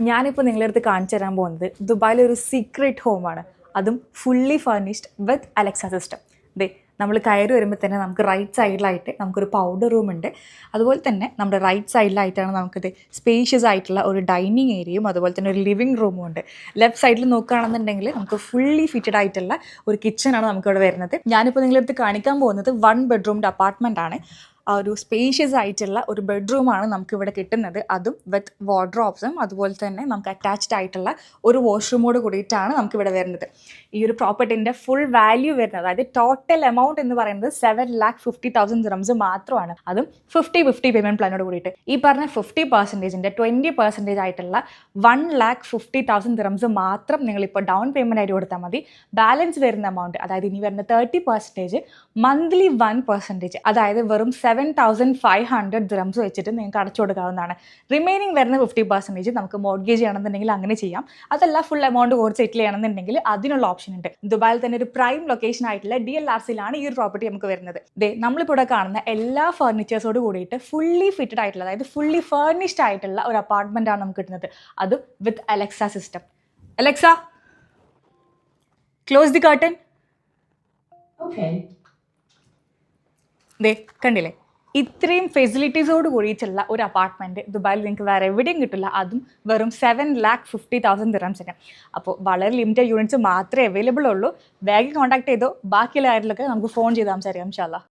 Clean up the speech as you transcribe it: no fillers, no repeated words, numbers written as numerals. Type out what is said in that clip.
ഞാനിപ്പോൾ നിങ്ങളുടെ അടുത്ത് കാണിച്ചു തരാൻ പോകുന്നത് ദുബായിലെ ഒരു സീക്രട്ട് ഹോമാണ്. അതും ഫുള്ളി ഫർണിഷ്ഡ് വിത്ത് അലക്സ സിസ്റ്റം. ദേ നമ്മൾ കയറി വരുമ്പോൾ തന്നെ നമുക്ക് റൈറ്റ് സൈഡിലായിട്ട് നമുക്കൊരു പൗഡർ റൂം ഉണ്ട്. അതുപോലെ തന്നെ നമ്മുടെ റൈറ്റ് സൈഡിലായിട്ടാണ് നമുക്കിത് സ്പേഷ്യസ് ആയിട്ടുള്ള ഒരു ഡൈനിങ് ഏരിയയും അതുപോലെ തന്നെ ഒരു ലിവിങ് റൂമും ഉണ്ട്. ലെഫ്റ്റ് സൈഡിൽ നോക്കുകയാണെന്നുണ്ടെങ്കിൽ നമുക്ക് ഫുള്ളി ഫിറ്റഡ് ആയിട്ടുള്ള ഒരു കിച്ചണാണ് നമുക്കിവിടെ വരുന്നത്. ഞാനിപ്പോൾ നിങ്ങളുടെ അടുത്ത് കാണിക്കാൻ പോകുന്നത് 1 ബെഡ്റൂമിൻ്റെ അപ്പാർട്ട്മെൻ്റ് ആണ്. ആ ഒരു സ്പേഷ്യസ് ആയിട്ടുള്ള ഒരു ബെഡ്റൂമാണ് നമുക്കിവിടെ കിട്ടുന്നത്. അതും വിത്ത് വാർഡ്രോബ്സും അതുപോലെ തന്നെ നമുക്ക് അറ്റാച്ച്ഡ് ആയിട്ടുള്ള ഒരു വാഷ്റൂമോട് കൂടിയിട്ടാണ് നമുക്കിവിടെ വരുന്നത്. ഈ ഒരു പ്രോപ്പർട്ടിൻ്റെ ഫുൾ വാല്യൂ വരുന്നത്, അതായത് ടോട്ടൽ എമൗണ്ട് എന്ന് പറയുന്നത് 7,50,000 ദിറംസ് മാത്രമാണ്. അതും 50-50 പേയ്മെൻറ്റ് പ്ലാനോട് കൂടിയിട്ട്. ഈ പറഞ്ഞ 50%-ൻ്റെ 20% ആയിട്ടുള്ള 1,50,000 ദിറംസ് മാത്രം നിങ്ങളിപ്പോൾ ഡൗൺ പേയ്മെൻറ്റ് ആയിട്ട് കൊടുത്താൽ മതി. ബാലൻസ് വരുന്ന എമൗണ്ട്, അതായത് ഇനി വരുന്ന 30% മന്ത്ലി 1%, അതായത് വെറും 7,500 ദിറംസ് വെച്ചിട്ട് നിങ്ങൾക്ക് അടച്ചു കൊടുക്കാവുന്നതാണ്. റിമൈനിങ് വരുന്ന 50% നമുക്ക് മോർഗേജ് ചെയ്യണമെന്നുണ്ടെങ്കിൽ അങ്ങനെ ചെയ്യാം. അതല്ല ഫുൾ എമൗണ്ട് കുറച്ച് സെറ്റിൽ ചെയ്യണമെന്നുണ്ടെങ്കിൽ അതിനുള്ള ഓപ്ഷൻ ഉണ്ട്. ദുബായിൽ തന്നെ ഒരു പ്രൈം ലൊക്കേഷൻ ആയിട്ടുള്ള DLRCയിലാണ് ഈ ഒരു പ്രോപ്പർട്ടി നമുക്ക് വരുന്നത്. നമ്മളിപ്പോൾ ഇവിടെ കാണുന്ന എല്ലാ ഫർണിച്ചേഴ്സോട് കൂടിയിട്ട് ഫുള്ളി ഫിറ്റഡ് ആയിട്ടുള്ള, അതായത് ഫുള്ളി ഫർണിഷ്ഡ് ആയിട്ടുള്ള ഒരു അപ്പാർട്ട്മെന്റ് ആണ് നമുക്ക് കിട്ടുന്നത്. അത് with Alexa system. Alexa, close the curtain. കണ്ടില്ലേ, ഇത്രയും ഫെസിലിറ്റീസോട് കൂടിയിട്ടുള്ള ഒരു അപ്പാർട്ട്മെൻറ്റ് ദുബായിൽ നിങ്ങൾക്ക് വേറെ എവിടെയും കിട്ടില്ല. അതും വെറും 7,50,000 ദിറംസിന്. അപ്പോൾ വളരെ ലിമിറ്റഡ് യൂണിറ്റ്സ് മാത്രമേ അവൈലബിൾ ഉള്ളൂ. വേഗം കോൺടാക്ട് ചെയ്തോ. ബാക്കിയുള്ള കാര്യങ്ങളൊക്കെ നമുക്ക് ഫോൺ ചെയ്ത് സംസാരിക്കാം ഇൻഷാ അല്ലാ.